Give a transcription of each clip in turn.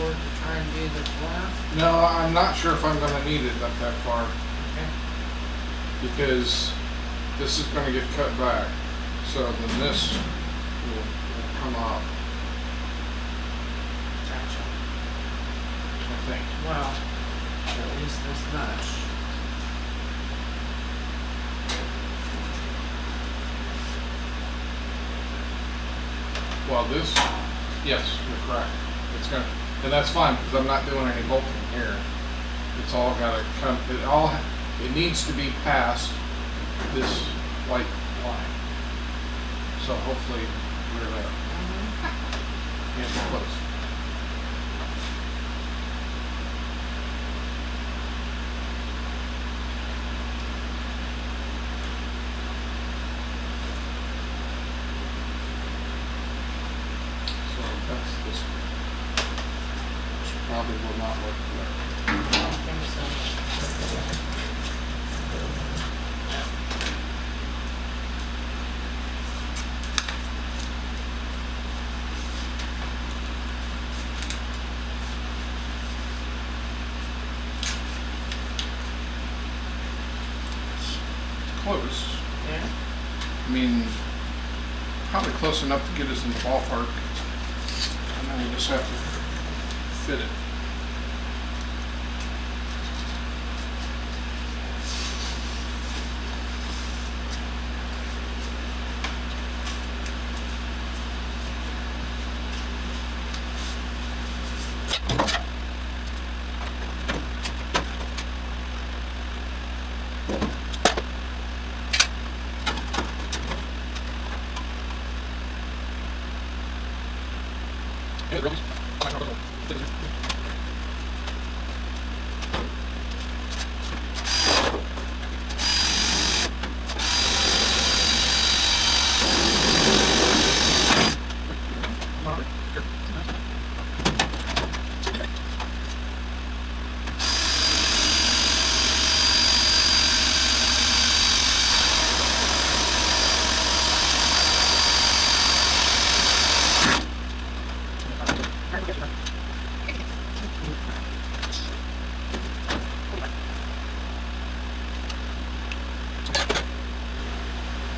board to try and do the corner? No, I'm not sure if I'm gonna need it up that far, Okay. because this is gonna get cut back, so then this will come up, Gotcha. I think. Well, at least this much. Well, this, yes, you're correct. It's gonna, and that's fine, because I'm not doing any bolting here. It's all gotta come, it needs to be past this white line. So hopefully we're there. And close. So that's this one. Which probably will not work there. I don't think so. It's close. Yeah. I mean, probably close enough to get us in the ballpark. And then we just have to fit it.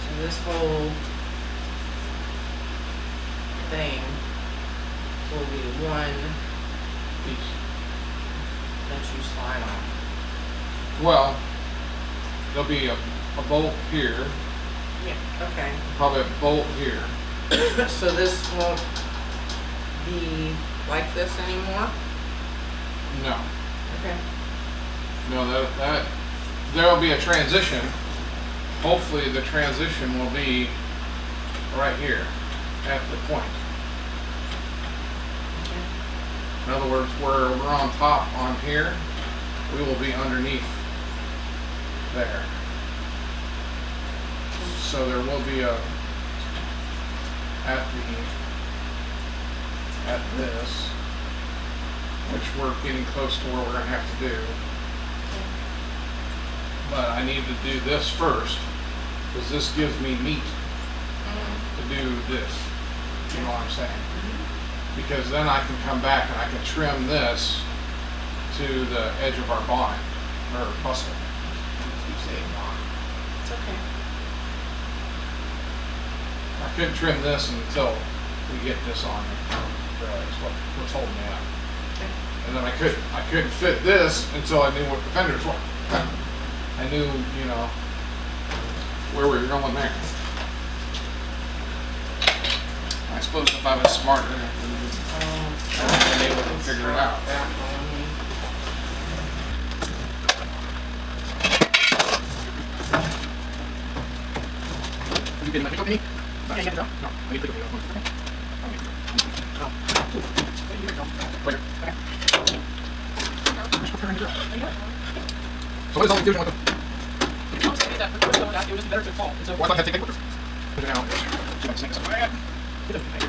So this whole thing will be one that you slide on. Well, there'll be a bolt here, Yeah. Okay. probably a bolt here. So this won't be like this anymore? No, Okay. no, there'll be a transition. Hopefully the transition will be right here at the point. Okay. In other words, where we're on top on here, we will be underneath there. So there will be a, at this, which we're getting close to where we're gonna have to do. But I need to do this first, because this gives me meat to do this. You know what I'm saying? Because then I can come back and I can trim this to the edge of our bonnet, or bustle. Keep saying bonnet. It's okay. I couldn't trim this until we get this on. That's what's holding me up. Okay. And then I couldn't fit this until I knew what the fenders were. I knew, you know, where we were going there. I suppose if I was smarter, I would have been able to figure it out. You didn't let me go, me? No, you no. I need to go. Wait. Okay. So what is all the difference with the... Don't say that for someone else, it would just be better to fall. So why don't I take it? Put it down. See if I can snake somewhere. It doesn't matter.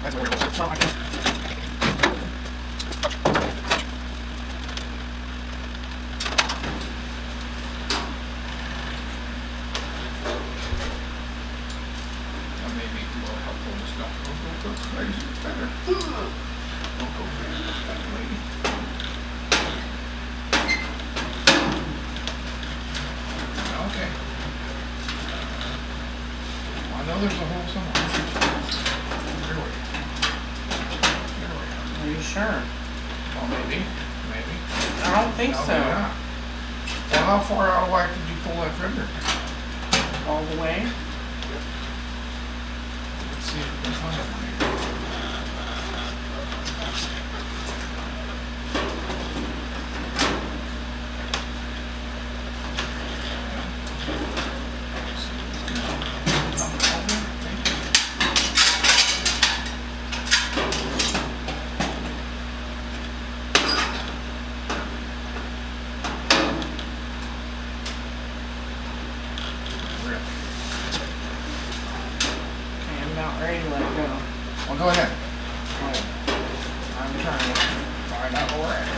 That's where we're going. you sure? Well, maybe. I don't think No, so. maybe not. Well, how far out of whack did you pull that fender? All the way? Let's see if we can find it here. Okay, I'm about ready to let it go. Well, go ahead. I'm trying to find out where it is.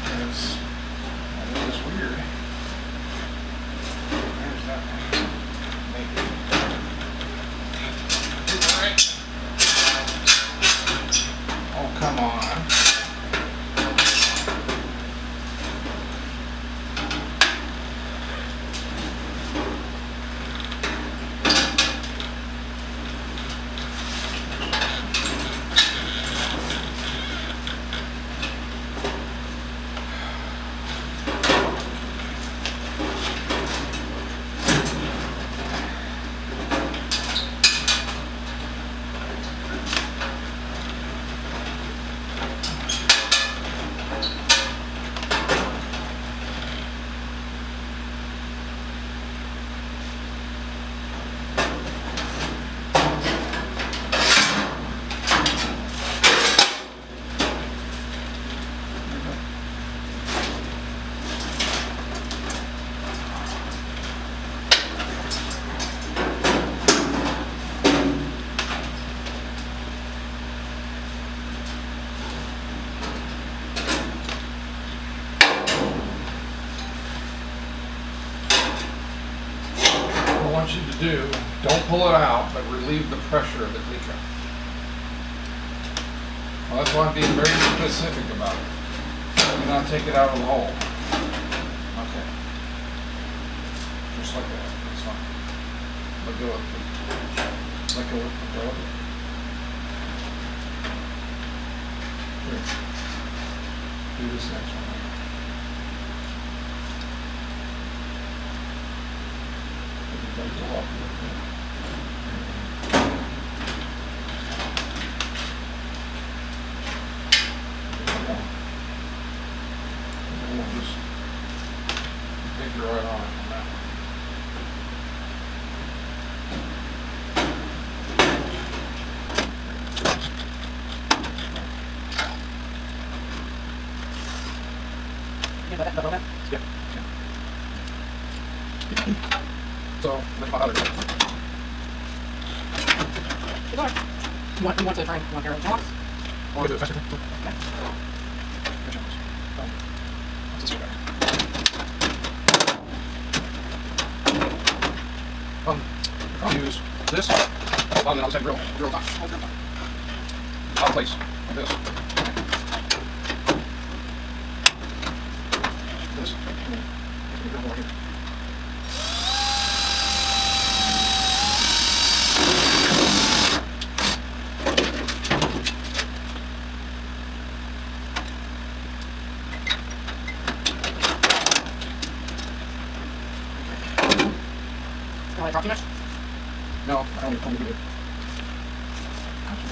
Because that is weird. There's that one. Maybe. Alright. Oh, come on. What I want you to do, don't pull it out, but relieve the pressure of the cleat trap. Well, that's why I'm being very specific about it. Do not take it out of the hole. Okay. Just like that. That's fine. Let go of it. Let go of it. Let go of it. Here. Do this next one. Everybody go up here. And we'll just dig right on it from that one. Yeah, but that, that. Yeah. So, let's pop out of it. It's alright. You want to try one pair of chocks? Or do it faster? Okay. Let's just go back. I'll use this. And then I'll say drill top. Out of place. Like this. This. Drill more here. Want to drop too much? No, I don't need to do it. I don't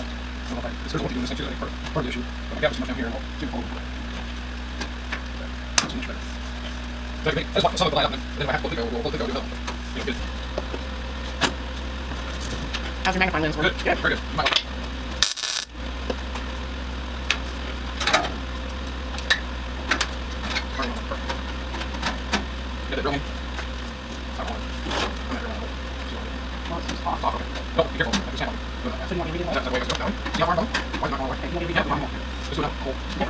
know if I, there's one thing in this thing too, I think part of the issue. But I got too much down here and I'll do hold it. That's much better. I just want some of the line up and then if I have to go, we'll do another one. You know, good. How's your magnifying lens work? Good, yeah, very good. Get it drilling. I don't want it. Well, it's just off. Okay. No, be careful. That's hand on. So you want me to read it? That's the way it's going. See how far I'm going? Why is it not going away? You want me to read it? Yeah, just do it now. Hold. Yeah,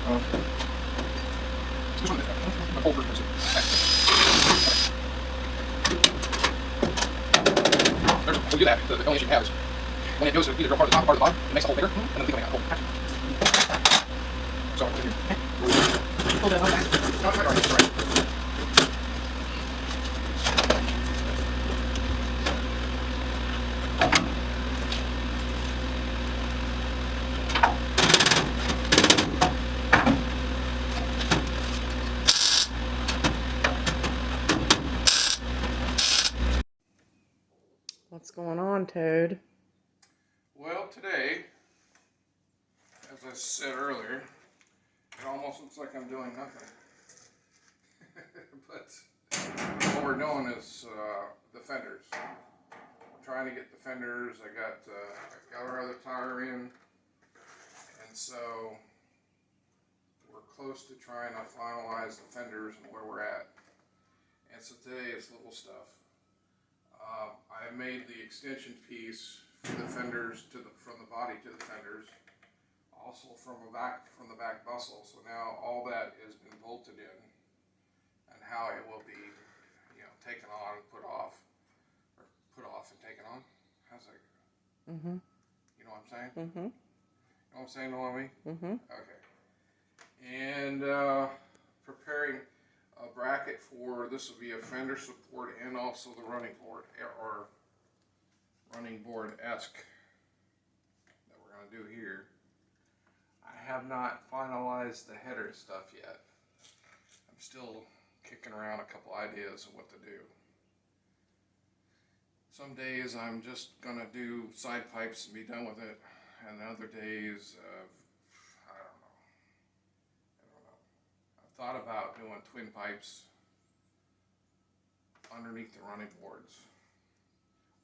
hold. This one is a hold person. When you do that, the only issue you have is when it goes to either drill part of the top or part of the bottom, it makes the hole bigger, and then the thing will make that hole. So, if you hold it, okay. No, it's right. What's going on, Toad? Well, today, as I said earlier, it almost looks like I'm doing nothing. But what we're doing is the fenders. We're trying to get the fenders. I got our other tire in, and so we're close to trying to finalize the fenders and where we're at. And so today is little stuff. I made the extension piece for the fenders from the body to the fenders, also from the back bustle. So now all that has been bolted in, and how it will be, taken on, put off and taken on. How's that? Mm-hmm. You know what I'm saying? Mm-hmm. You know what I'm saying? Know what I mean? Mm-hmm. Okay. And preparing a bracket for this will be a fender support and also the running board or running board-esque that we're going to do here. I have not finalized the header stuff yet. I'm still kicking around a couple ideas of what to do. Some days I'm just going to do side pipes and be done with it, and other days I don't know. I've thought about doing twin pipes underneath the running boards.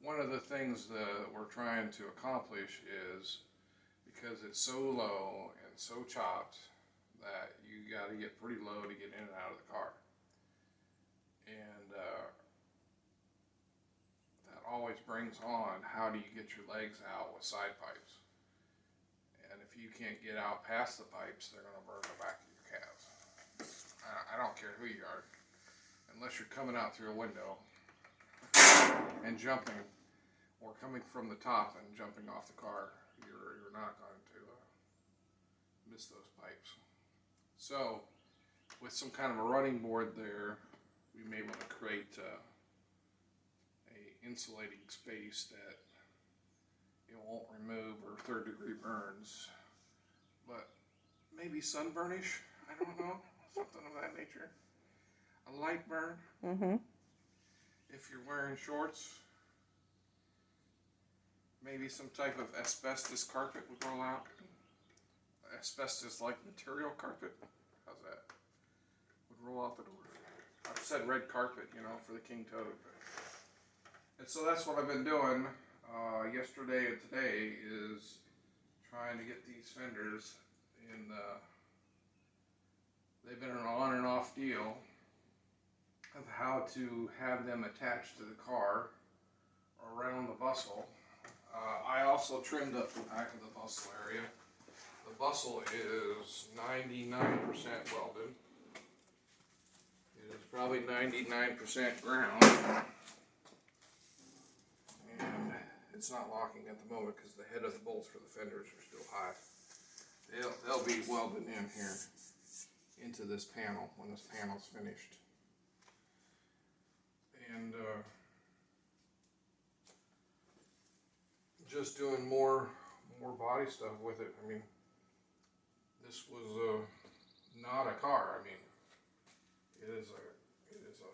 One of the things that we're trying to accomplish is, because it's so low and so chopped, that you got to get pretty low to get in and out of the car. And that always brings on, how do you get your legs out with side pipes? And if you can't get out past the pipes, they're going to burn the back of your calves. I don't care who you are, unless you're coming out through a window and jumping, or coming from the top and jumping off the car, you're not going to miss those pipes. So, with some kind of a running board there, we may want to create a insulating space that it won't remove or third-degree burns, but maybe sunburnish. I don't know, something of that nature. A light burn. Mm-hmm. If you're wearing shorts, maybe some type of asbestos carpet would roll out. Asbestos-like material carpet. How's that? Would roll out the door. I've said red carpet, for the King Toad. And so that's what I've been doing yesterday and today, is trying to get these fenders in. They've been an on and off deal of how to have them attached to the car around the bustle. I also trimmed up the back of the bustle area. The bustle is 99% welded. It is probably 99% ground. And it's not locking at the moment because the head of the bolts for the fenders are still high. They'll be welded in here into this panel when this panel's finished. And just doing more body stuff with it. I mean, this was not a car. I mean, it is a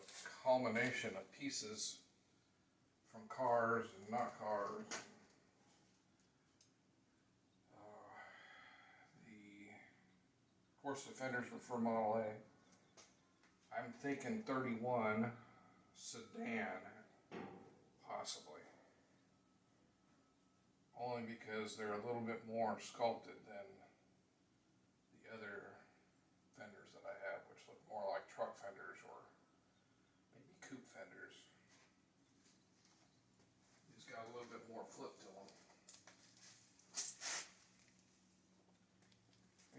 culmination of pieces from cars and not cars. Of course, the fenders were for Model A. I'm thinking 31 sedan, possibly. Only because they're a little bit more sculpted than the other fenders that I have, which look more like truck fenders or maybe coupe fenders. These got a little bit more flip to them.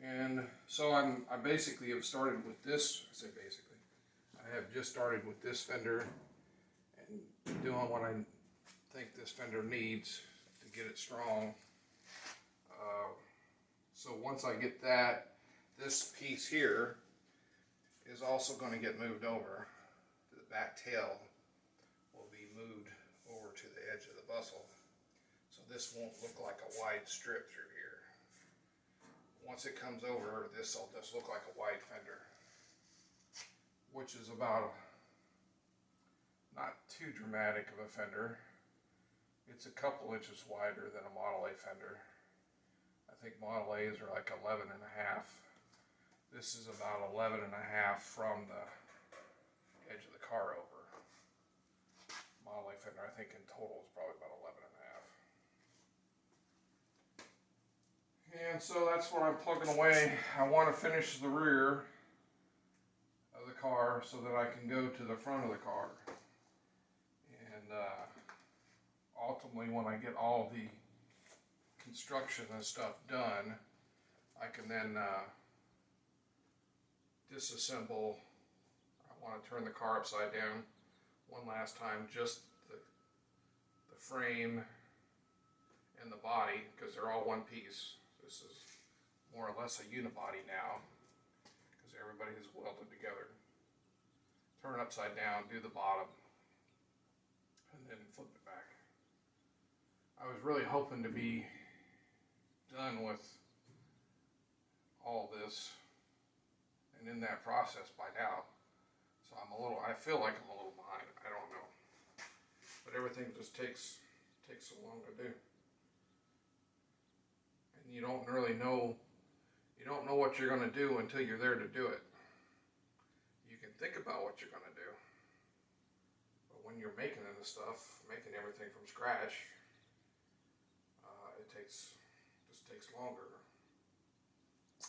And so I basically have started with this. I say basically, I have just started with this fender and doing what I think this fender needs to get it strong. So once I get that, this piece here is also going to get moved over. The back tail will be moved over to the edge of the bustle. So this won't look like a wide strip through here. Once it comes over, this will just look like a wide fender, which is about not too dramatic of a fender. it's a couple inches wider than a Model A fender. I think Model A's are like 11 and a half. This is about 11 and a half from the edge of the car over. Model A fender, I think in total is probably about 11 and a half. And so that's what I'm plugging away. I want to finish the rear of the car so that I can go to the front of the car. And ultimately, when I get all the construction and stuff done, I can then disassemble. I want to turn the car upside down one last time, just the frame and the body, because they're all one piece. This is more or less a unibody now, because everybody is welded together. Turn it upside down, do the bottom, and then flip it back. I was really hoping to be done with all this and in that process by now. So I feel like I'm a little behind. I don't know. But everything just takes so long to do. And you don't really know, you don't know what you're going to do until you're there to do it. You can think about what you're going to do. But when you're making this stuff, making everything from scratch, it just takes longer.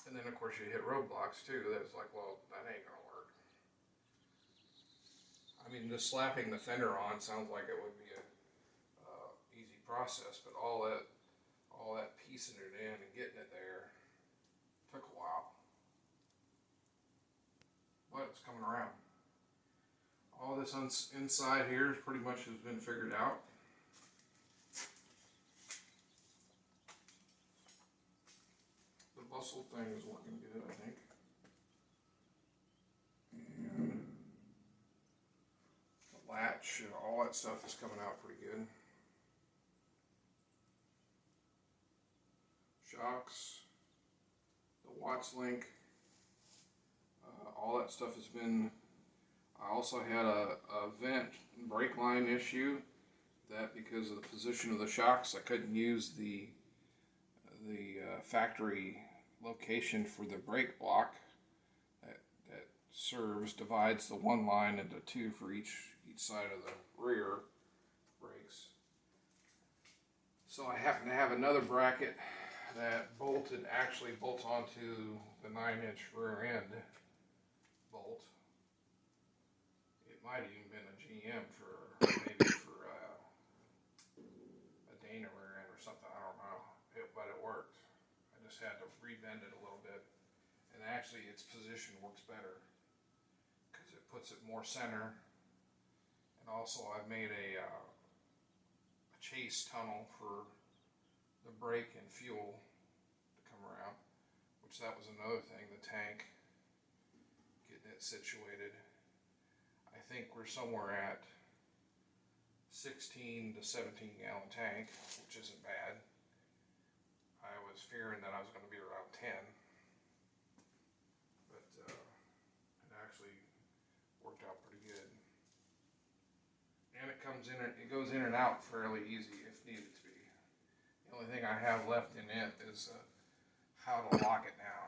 And then of course you hit roadblocks too. That's like, well, that ain't gonna work. I mean, just slapping the fender on sounds like it would be a easy process, but all that piecing it in and getting it there took a while. But it's coming around. All this inside here pretty much has been figured out. The bustle thing is working good, I think. And the latch and all that stuff is coming out pretty good. Shocks, the Watts link, all that stuff has been. I also had a vent brake line issue that, because of the position of the shocks, I couldn't use the factory location for the brake block that divides the one line into two for each side of the rear brakes. So I happen to have another bracket that actually bolts onto the 9-inch rear end bolt. It might have even been a GM maybe for a Dana rear end or something, I don't know. But it worked. I just had to rebend it a little bit. And actually its position works better because it puts it more center. And also I've made a chase tunnel for the brake and fuel to come around, which that was another thing, the tank, getting it situated. I think we're somewhere at 16 to 17 gallon tank, which isn't bad. I was fearing that I was going to be around 10, but it actually worked out pretty good. And it goes in and out fairly easy if needed to be. The only thing I have left in it is how to lock it down.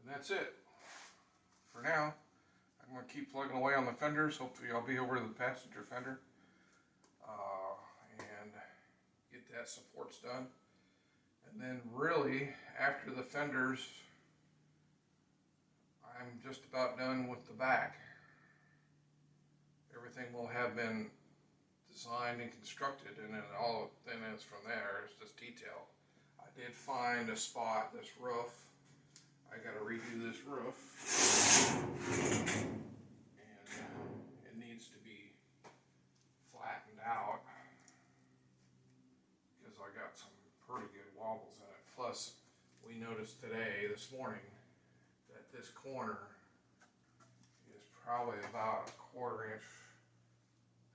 And that's it for now. I'm going to keep plugging away on the fenders. Hopefully I'll be over to the passenger fender and get that supports done. And then really, after the fenders, I'm just about done with the back. Everything will have been designed and constructed, and then all then is from there is just detail. I did find a spot, this roof. I got to redo this roof, and it needs to be flattened out because I got some pretty good wobbles in it. Plus, we noticed this morning, that this corner is probably about a 1/4 inch,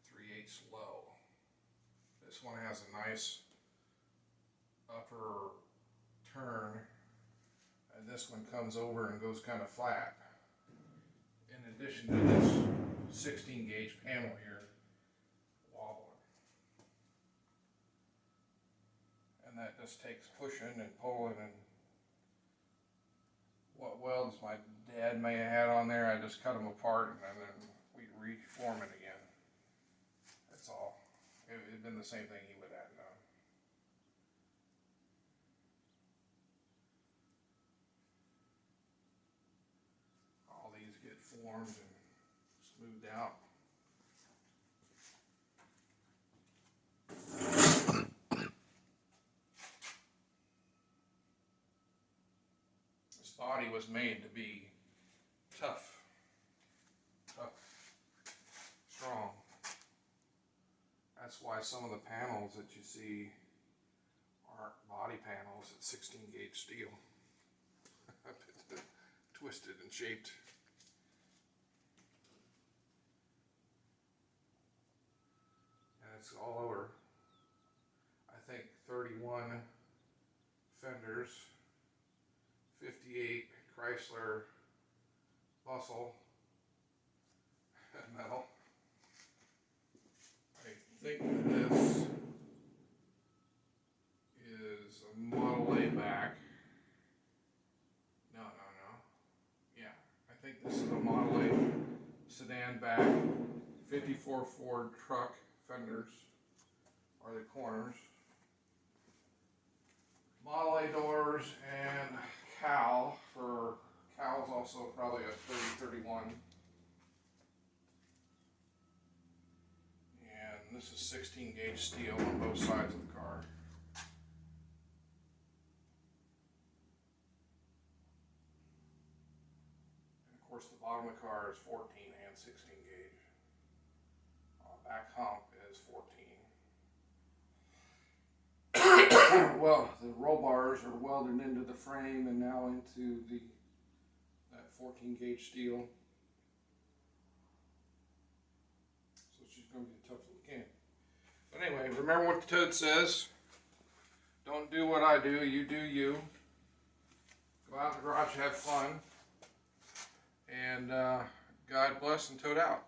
3/8 low. This one has a nice upper turn And this one comes over and goes kind of flat. In addition to this 16 gauge panel here wobbling. And that just takes pushing and pulling, and what welds my dad may have had on there, I just cut them apart and then we reform it again. That's all. It had been the same thing he would have done. All these get formed and smoothed out. This body was made to be tough, strong. That's why some of the panels that you see aren't body panels, it's 16 gauge steel. Twisted and shaped. And it's all over, I think, 31 Fenders, 58 Chrysler bustle metal. I think this is a Model A back. No. Yeah, I think this is a Model A sedan back. 54 Ford truck fenders are the corners. Model A doors and cowl for cowl's also probably a 30-31. And this is 16 gauge steel on both sides of the car. And of course the bottom of the car is 14 and 16 gauge. Back hump is 14. Well, the roll bars are welded into the frame and now into that 14 gauge steel. So she's going to be a tough little can. But anyway, remember what the toad says. Don't do what I do, you do you. Go out in the garage, have fun. And God bless and toad out.